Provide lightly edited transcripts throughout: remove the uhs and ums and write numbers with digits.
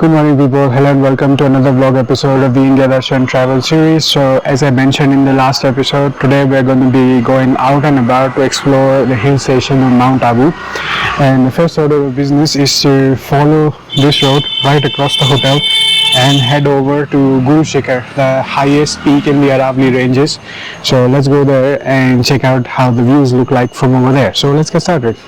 Good morning people, hello and welcome to another vlog episode of the India Darshan travel series. So as I mentioned in the last episode, today we are going to be going out and about to explore the hill station of Mount Abu. And the first order of business is to follow this road right across the hotel and head over to Guru Shikhar, the highest peak in the Aravalli ranges. So let's go there and check out how the views look like from over there. So let's get started.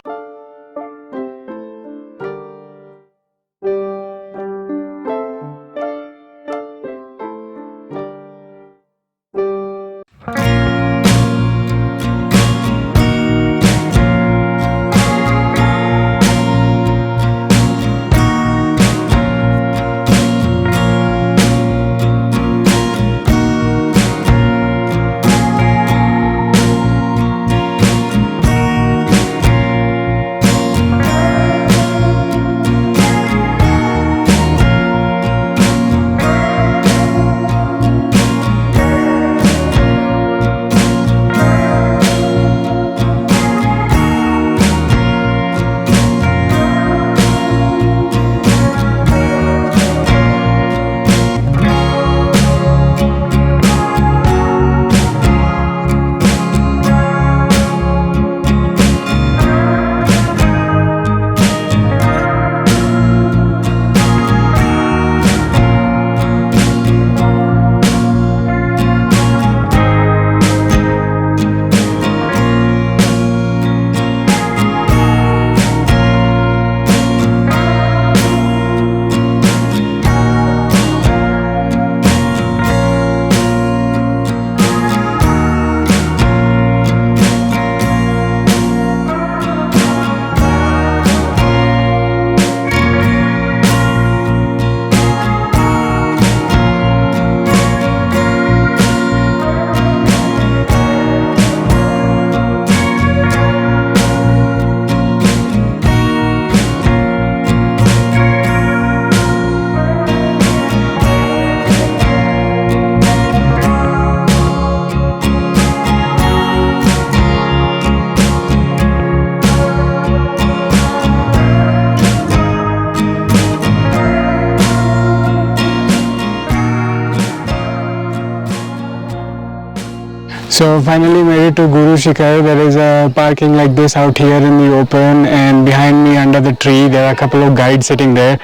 So finally made it to Guru Shikhar. There is a parking like this out here in the open, and behind me under the tree there are a couple of guides sitting there.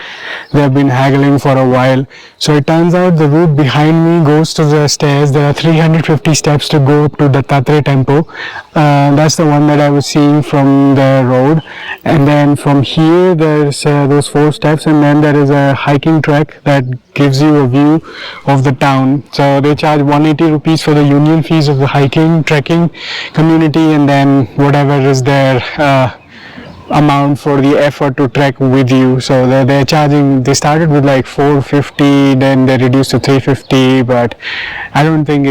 They have been haggling for a while. So it turns out the route behind me goes to the stairs. There are 350 steps to go up to Dattatreya temple. That's the one that I was seeing from the road. And then from here there's those 4 steps, and then there is a hiking track that gives you a view of the town. So they charge 180 rupees for the union fees of the hiking, trekking community, and then whatever is their amount for the effort to trek with you. So they're charging, they started with like 450, then they reduced to 350, but I don't think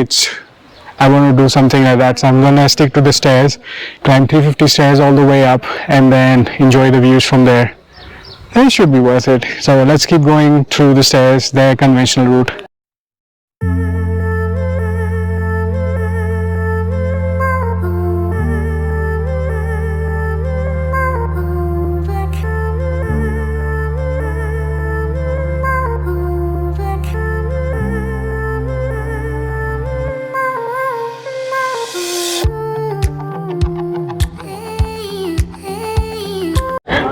I want to do something like that, so I'm gonna stick to the stairs, climb 350 stairs all the way up, and then enjoy the views from there. It should be worth it. So let's keep going through the stairs, the conventional route.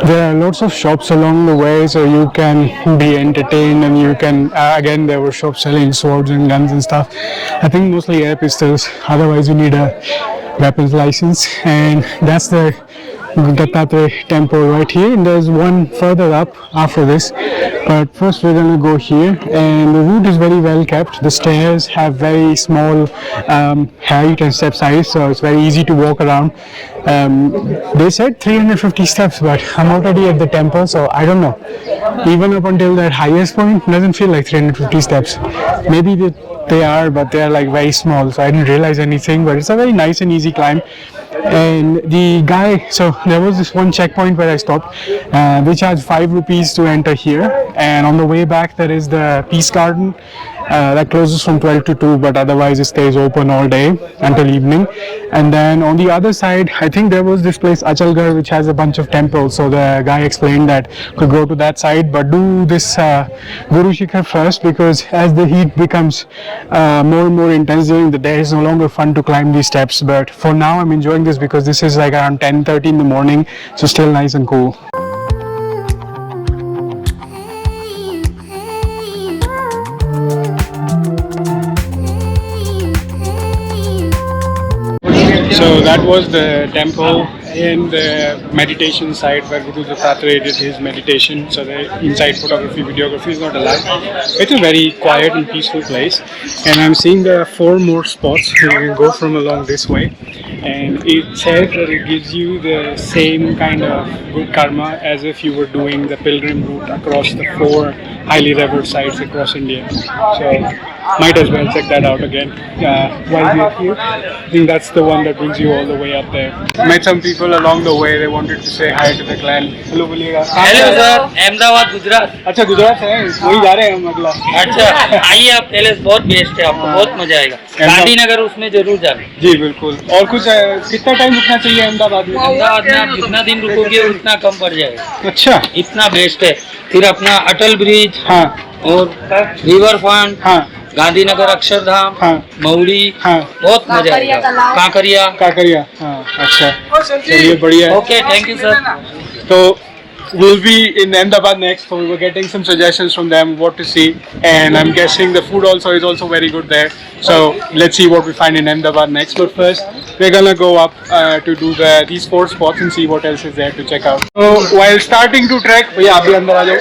There are lots of shops along the way, so you can be entertained, and you can, again, there were shops selling swords and guns and stuff. I think mostly air pistols, otherwise you need a weapons license. And that's the Dattatreya temple right here, and there's one further up after this, but first we're gonna go here. And the route is very well kept. The stairs have very small height and step size, so it's very easy to walk around. They said 350 steps, but I'm already at the temple, so I don't know. Even up until that highest point, it doesn't feel like 350 steps. Maybe they are, but they are like very small, so I didn't realize anything. But it's a very nice and easy climb. And the guy, so there was this one checkpoint where I stopped. They charge 5 rupees to enter here, and on the way back there is the peace garden, That closes from 12 to 2, but otherwise it stays open all day until evening. And then on the other side, I think there was this place Achalgarh, which has a bunch of temples. So the guy explained that could go to that side, but do this Guru Shikhar first, because as the heat becomes more and more intense during the day, it's no longer fun to climb these steps. But for now, I'm enjoying this because this is like around 10:30 in the morning, so still nice and cool. So that was the temple and the meditation site where Guru Dattatreya did his meditation. So the inside photography, videography is not allowed. It's a very quiet and peaceful place. And I'm seeing there are 4 more spots. You can go from along this way. And it says that it gives you the same kind of good karma as if you were doing the pilgrim route across the 4 highly revered sites across India. So might as well check that out again while we are here. I think that's the one that brings you all the way up there. Met some people along the way. They wanted to say hi to the clan. Hello बोलिएगा. Hello sir, Ahmedabad Gujarat. अच्छा गुजरात है, वही जा रहे हैं हम अगला. अच्छा आइए आप, पैलेस बहुत बेस्ट है, आपको बहुत मजा आएगा. गांधीनगर उसमें जरूर जाना. जी बिल्कुल. और कुछ कितना टाइम रुकना चाहिए अहमदाबाद में? अहमदाबाद में आप जितना दिन रुकोगे उतना कम पड़ जाएगा. अच्छा, इतना बेस्ट है. फिर अपना अटल ब्रिज, हाँ, और रिवर फ्रंट, हाँ, गांधीनगर अक्षरधाम, हाँ, मऊरी, हाँ, बहुत मजा आएगा. कांकरिया. काकरिया. हाँ, अच्छा, चलिए बढ़िया है. Okay, thank you sir. So we'll be in Ahmedabad next, so we were getting some suggestions from them what to see, and I'm guessing the food also is also very good there. So let's see what we find in Ahmedabad next. But first, we're gonna go up to do these 4 spots and see what else is there to check out. So while starting to trek, भैया आप भी अंदर आ जाओ.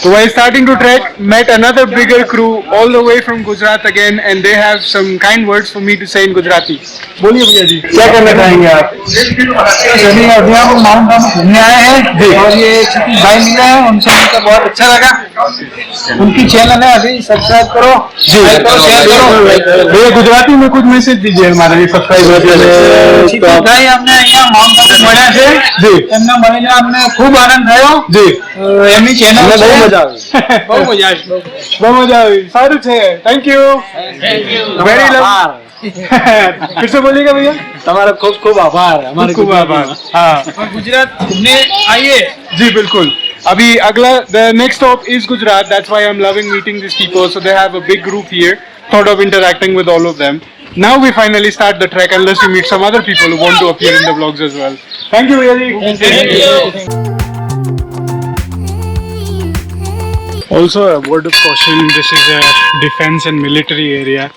So while starting to trek, met another bigger crew all the way from Gujarat again, and they have some kind words for me to say in Gujarati. बोलिए भैया जी, क्या कहना चाहेंगे आप? अभी हम माउंट आबू घूमने आए हैं जी, और ये क्षितिज भाई मिले हैं, उनसे मिलकर बहुत अच्छा लगा. उनकी चैनल है, अभी सब्सक्राइब करो जी, शेयर करो. भैया गुजराती में कुछ मैसेज दीजिए हमारे लिए सब्सक्राइबर. क्षितिज भाई અમને અહીંયા માઉન્ટ આબુ મળ્યા છે जी, એમના મળીને અમને ખૂબ આનંદ થયો जी, એમની ચેનલ બહુ છે. મજા આવી. બહુ મજા આવી. બહુ મજા આવી. સારું છે. Thank you. વેરી લવ. फिर से बोलिएगा भैया. તમારો ખૂબ ખૂબ આભાર. खूब खूब आभार. हाँ गुजरात घूमने आइए. जी बिल्कुल. अभी अगला the next stop is Gujarat. That's why I'm loving meeting these people. So they have a big group here. Thought of interacting with all of them. Now we finally start the trek, unless we meet some other people who want to appear in the vlogs as well. Thank you भैया जी. Thank you. Also, a word of caution, this is a defense and military area,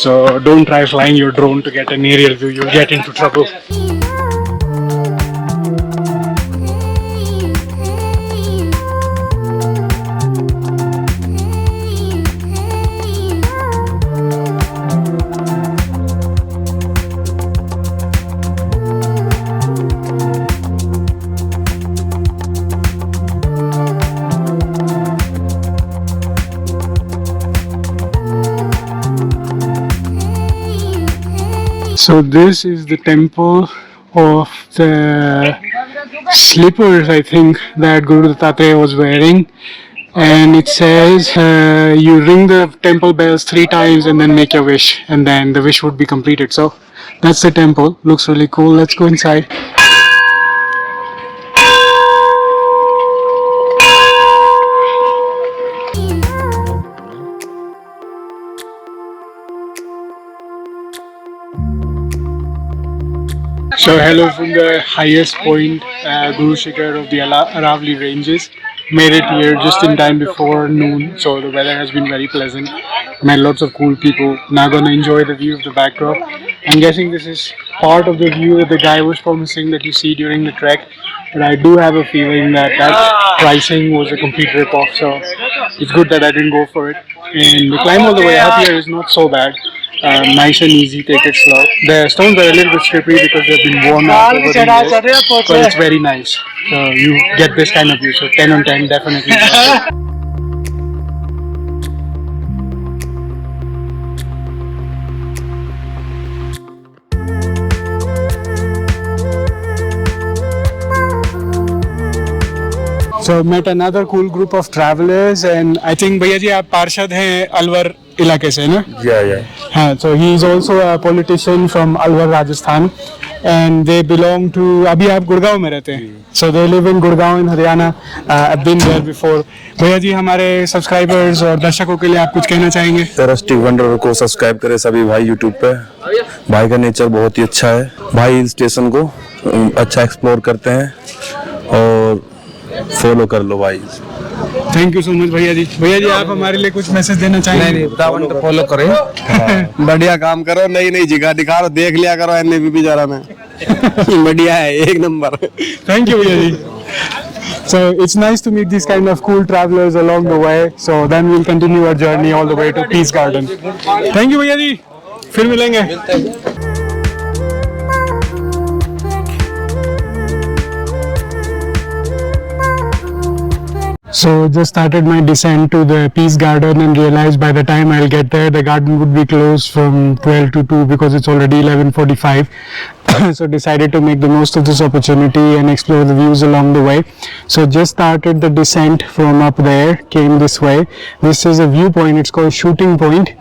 so don't try flying your drone to get an aerial view, you'll get into trouble. So this is the temple of the slippers, I think, that Guru Dattatreya was wearing, and it says you ring the temple bells 3 times and then make your wish, and then the wish would be completed. So that's the temple. Looks really cool. Let's go inside. So hello from the highest point, Guru Shikhar of the Aravalli ranges. Made it here just in time before noon, so the weather has been very pleasant. Met lots of cool people. Now gonna enjoy the view of the backdrop. I'm guessing this is part of the view that the guy was promising that you see during the trek. But I do have a feeling that pricing was a complete rip-off, so it's good that I didn't go for it. And the climb all the way up here is not so bad. Nice and easy, take it slow. The stones are a little bit slippery because they've been worn out over the years, but it's very nice. So you get this kind of view, so 10 on 10 definitely. So met another cool group of travelers, and I think भैया जी आप पार्षद हैं अलवर इलाके से ना? Yeah. हाँ, so he is also a politician from Alwar, Rajasthan, and they belong to. अभी आप गुड़गांव में रहते हैं, so they live in Gurgaon in Haryana. I've been there before. भैया जी, हमारे सब्सक्राइबर्स और दर्शकों के लिए आप कुछ कहना चाहेंगे? रस्टिक वंडर को सब्सक्राइब करें सभी भाई यूट्यूब पे। भाई का नेचर बहुत ही अच्छा है। भाई हिल स्टेशन को अच्छा एक्सप्लोर करते हैं और फॉलो कर लो भाई। थैंक यू सो मच भैया जी। भैया जी, आप हमारे लिए कुछ मैसेज देना चाहेंगे? नहीं, वृंदावन को फॉलो करें। बढ़िया काम करो, नई नई जगह दिखा रहा, देख लिया करो एनएबीपी जरा में। बढ़िया है, एक नंबर। Thank you, भैया जी। So it's nice to meet these kind of cool travelers along the way. So then we'll continue our journey all the way to Peace Garden. Thank you, भैया जी। फिर मिलेंगे। So just started my descent to the Peace Garden and realized by the time I'll get there, the garden would be closed from 12 to 2 because it's already 11:45. So decided to make the most of this opportunity and explore the views along the way. So just started the descent from up there, came this way. This is a viewpoint, it's called Shooting Point.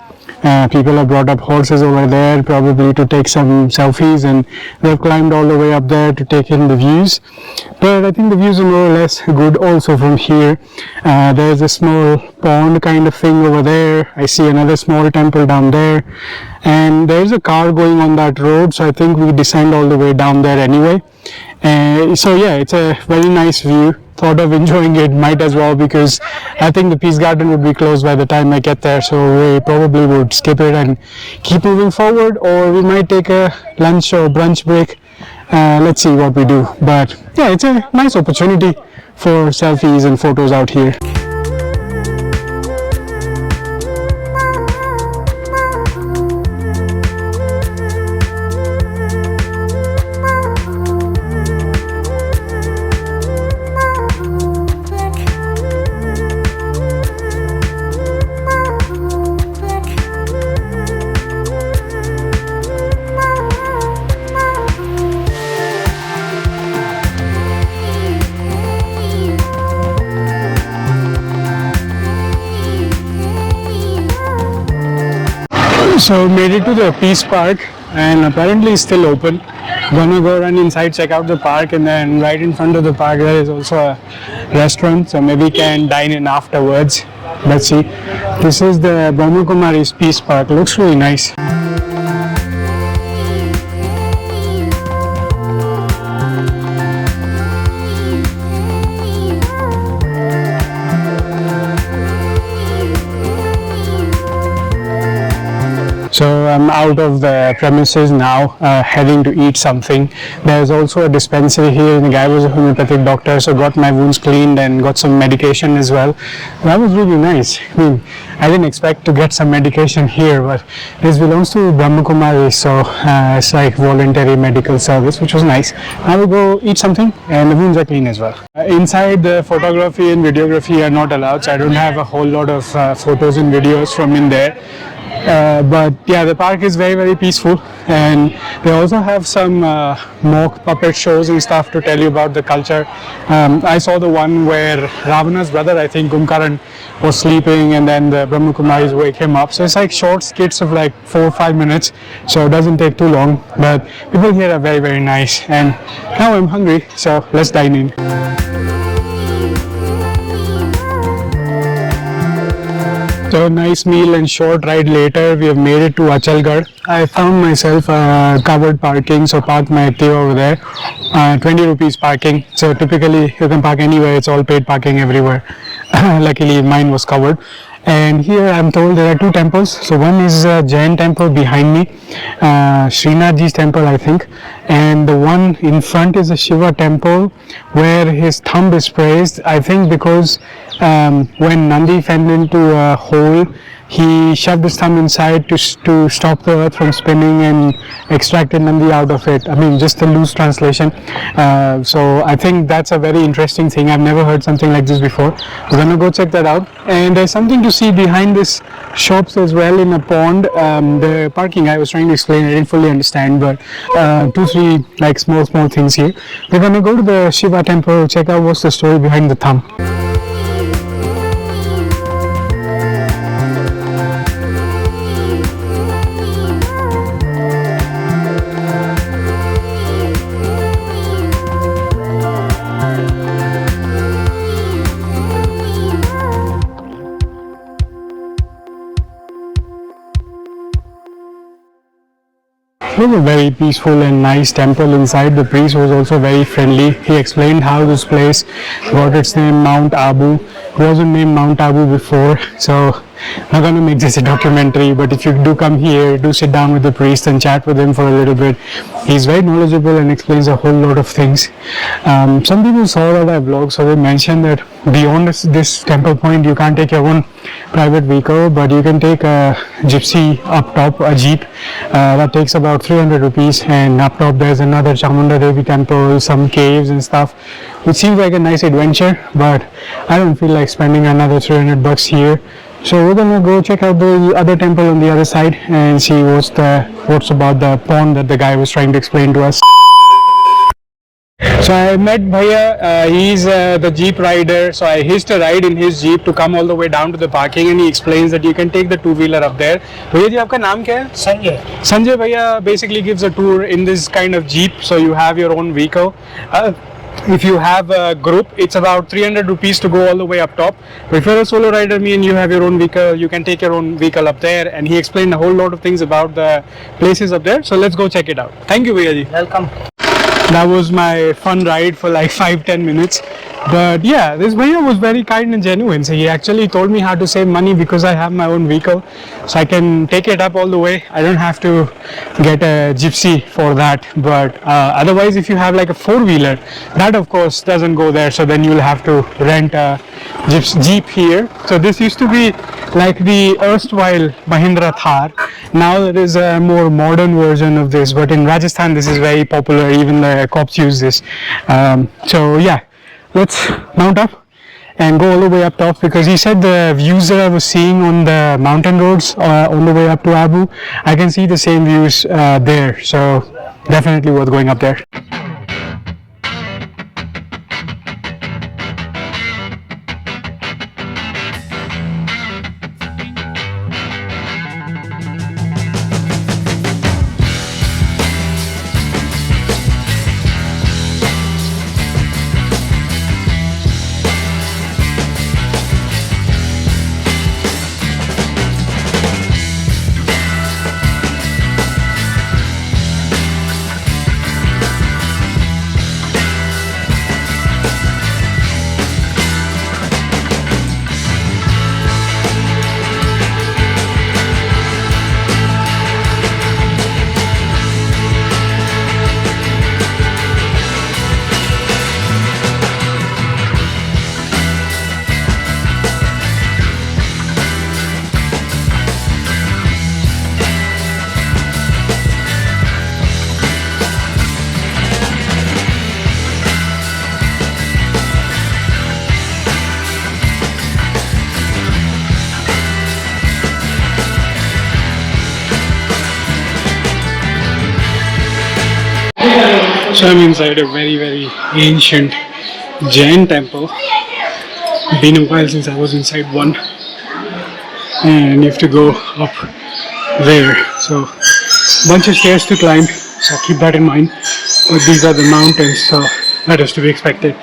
People have brought up horses over there probably to take some selfies, and they've climbed all the way up there to take in the views. But I think the views are more or less good also from here. There's a small pond kind of thing over there. I see another small temple down there, and there's a car going on that road, so I think we descend all the way down there anyway. So yeah, it's a very nice view. Thought of enjoying it, might as well, because I think the Peace Garden would be closed by the time I get there, so we probably would skip it and keep moving forward, or we might take a lunch or brunch break. Let's see what we do. But yeah, it's a nice opportunity for selfies and photos out here. So made it to the Peace Park, and apparently it's still open. Gonna go run inside, check out the park, and then right in front of the park there is also a restaurant, so maybe can dine in afterwards. Let's see. This is the Brahma Kumari's Peace Park. Looks really nice. So I'm out of the premises now, heading to eat something. There's also a dispensary here, and the guy was a homeopathic doctor, so got my wounds cleaned and got some medication as well. That was really nice. I mean, I didn't expect to get some medication here, but this belongs to Brahma Kumari, so it's like voluntary medical service, which was nice. I will go eat something, and the wounds are clean as well. Inside, the photography and videography are not allowed, so I don't have a whole lot of photos and videos from in there. But yeah, the park is very, very peaceful, and they also have some mock puppet shows and stuff to tell you about the culture. I saw the one where Ravana's brother, I think Kumkaran, was sleeping, and then the Brahma Kumaris wake him up. So it's like short skits of like 4 or 5 minutes, so it doesn't take too long. But people here are very, very nice, and now I'm hungry, so let's dine in. So nice meal and short ride later, we have made it to Achalgarh. I found myself covered parking, so parked my Activa over there. 20 rupees parking. So typically you can park anywhere, it's all paid parking everywhere. Luckily mine was covered. And here I'm told there are two temples. So one is a Jain temple behind me, Srinathji's temple I think, and the one in front is a Shiva temple where his thumb is praised, I think because when Nandi fell into a hole, he shoved his thumb inside to stop the earth from spinning and extracted Nandi out of it. I mean, just a loose translation. So I think that's a very interesting thing. I've never heard something like this before. We're gonna go check that out. And there's something to see behind this shops as well in a pond. The parking I was trying to explain, I didn't fully understand, but 2-3 like small things here. We're gonna go to the Shiva temple, check out what's the story behind the thumb. was a very peaceful and nice temple inside. The priest was also very friendly. He explained how this place got its name Mount Abu. It wasn't named Mount Abu before, so I'm not gonna make this a documentary, but if you do come here, do sit down with the priest and chat with him for a little bit. He's very knowledgeable and explains a whole lot of things. Some people saw that I vlog, so they mentioned that beyond this temple point, you can't take your own private vehicle, but you can take a gypsy up top, a jeep. That takes about 300 rupees, and up top there's another Chamunda Devi temple, some caves and stuff, which seems like a nice adventure, but I don't feel like spending another 300 bucks here. So we're gonna go check out the other temple on the other side and see what's about the pond that the guy was trying to explain to us. So I met Bhaiya, he's the jeep rider, so I hitched a ride in his jeep to come all the way down to the parking, and he explains that you can take the two-wheeler up there. Bhaiya ji, aapka naam kya hai? Sanjay. Sanjay Bhaiya basically gives a tour in this kind of jeep, so you have your own vehicle. If you have a group, it's about 300 rupees to go all the way up top. But if you're a solo rider, me and you have your own vehicle, you can take your own vehicle up there. And he explained a whole lot of things about the places up there. So let's go check it out. Thank you, Bhaiya ji. Welcome. That was my fun ride for like 5-10 minutes. But yeah, this Bhaiya was very kind and genuine. So he actually told me how to save money because I have my own vehicle. So I can take it up all the way. I don't have to get a gypsy for that. But otherwise, if you have like a four-wheeler, that of course doesn't go there. So then you'll have to rent a jeep here. So this used to be like the erstwhile Mahindra Thar. Now there is a more modern version of this. But in Rajasthan, this is very popular. Even the cops use this. So yeah. Let's mount up and go all the way up top, because he said the views that I was seeing on the mountain roads on the way up to Abu, I can see the same views there, so definitely worth going up there. So I'm inside a very ancient Jain temple. Been a while since I was inside one, and you have to go up there. So bunch of stairs to climb. So keep that in mind. But these are the mountains, so that is to be expected.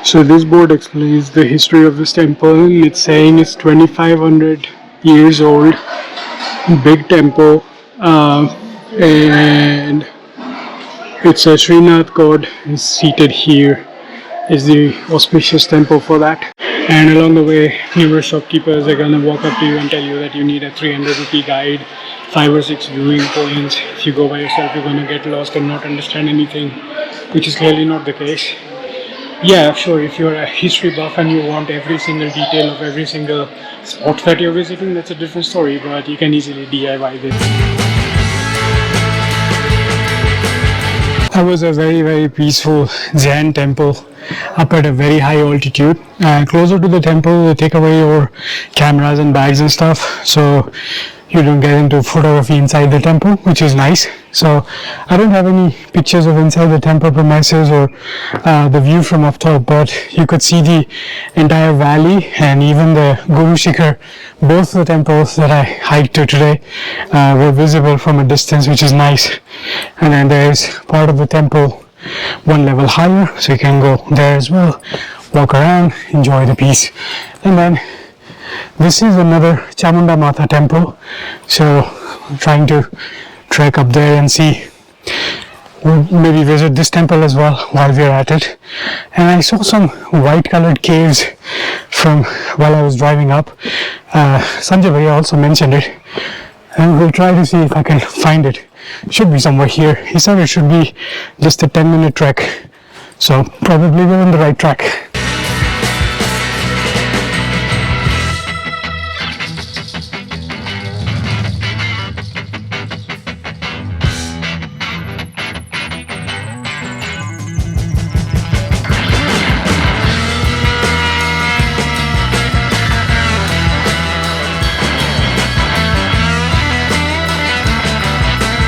So this board explains the history of this temple. It's saying it's 2500 years old. Big temple. And it's a Srinath god is seated here. Is the auspicious temple for that. And along the way, numerous shopkeepers are gonna walk up to you and tell you that you need a 300 rupee guide, 5 or 6 viewing points. If you go by yourself, you're gonna get lost and not understand anything, which is clearly not the case. Yeah, sure, if you're a history buff and you want every single detail of every single spot that you're visiting, that's a different story, but you can easily DIY this. That was a very peaceful Jain temple up at a very high altitude. Closer to the temple, they take away your cameras and bags and stuff, so you don't get into photography inside the temple, which is nice. So I don't have any pictures of inside the temple premises or the view from up top, but you could see the entire valley and even the Guru Shikhar. Both the temples that I hiked to today were visible from a distance, which is nice. And then there's part of the temple one level higher, so you can go there as well, walk around, enjoy the peace. And then This is another Chamunda Mata temple. So I'm trying to trek up there and see. We'll maybe visit this temple as well while we're at it. And I saw some white colored caves from while I was driving up. Sanjay Bhaiya also mentioned it. And we'll try to see if I can find it. Should be somewhere here. He said it should be just a 10-minute trek. So probably we're on the right track.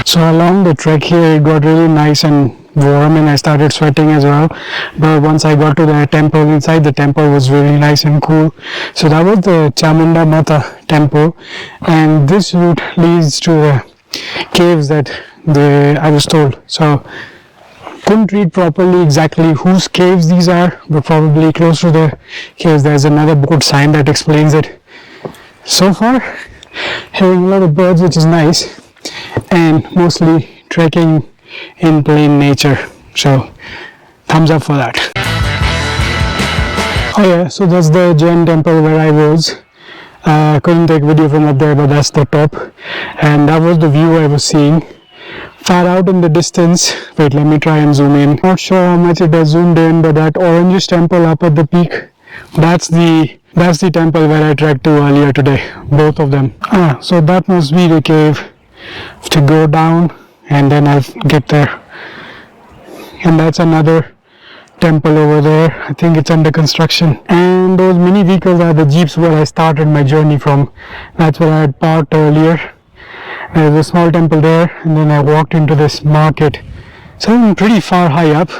So along the trek here it got really nice and warm and I started sweating as well, but once I got to the temple, inside the temple was really nice and cool. So that was the Chamunda Mata temple, and this route leads to the caves that I was told. So couldn't read properly exactly whose caves these are, but probably close to the caves. There's another board sign that explains it. So far hearing a lot of birds, which is nice, and mostly trekking in plain nature, so thumbs up for that. Oh yeah, so that's the Jain temple where I was. Couldn't take video from up there, but that's the top, and that was the view I was seeing. Far out in the distance, wait, let me try and zoom in. Not sure how much it has zoomed in, but that orangish temple up at the peak, that's the temple where I trekked to earlier today, both of them. So that must be the cave to go down, and then I'll get there. And that's another temple over there. I think it's under construction. And those mini vehicles are the jeeps where I started my journey from. That's where I had parked earlier. There's a small temple there, and then I walked into this market. So I'm pretty far high up,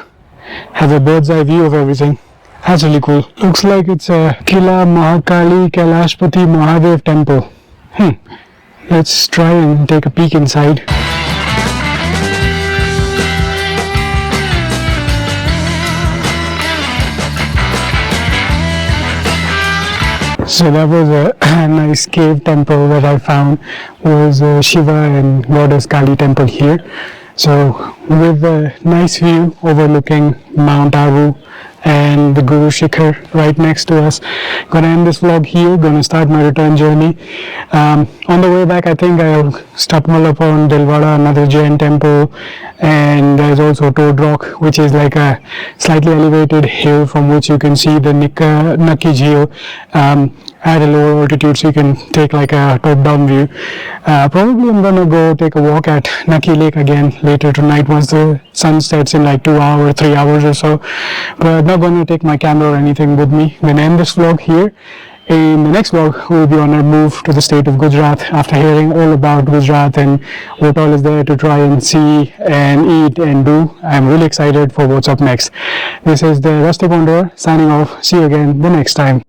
have a bird's eye view of everything. That's really cool. Looks like it's a Kila Mahakali Kailashpati Mahadev temple. Let's try and take a peek inside. So that was a nice cave temple that I found. Was Shiva and Goddess Kali temple here. So with a nice view overlooking Mount Abu and the Guru Shikhar right next to us. Gonna end this vlog here, gonna start my return journey. On the way back, I think I'll stumble upon Dilwara, another Jain temple, and there's also Toad Rock, which is like a slightly elevated hill from which you can see the Naki Jheel at a lower altitude, so you can take like a top-down view. Probably I'm gonna go take a walk at Naki Lake again later tonight once the sun sets in like 2 hours, 3 hours or so. But I'm not gonna take my camera or anything with me. I'm gonna end this vlog here. In the next vlog, we'll be on our move to the state of Gujarat after hearing all about Gujarat and what all is there to try and see and eat and do. I'm really excited for what's up next. This is the Rustic Wanderer signing off. See you again the next time.